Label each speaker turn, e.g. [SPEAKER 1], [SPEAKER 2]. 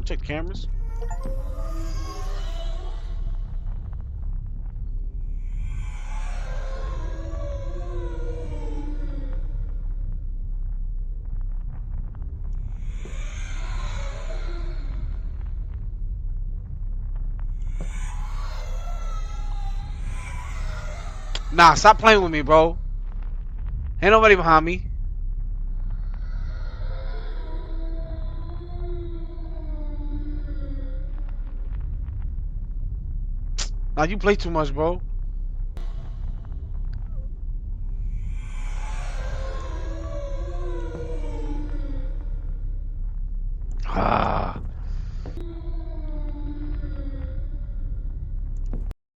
[SPEAKER 1] Check the cameras. Nah, stop playing with me, bro. Ain't nobody behind me. Nah, you play too much, bro.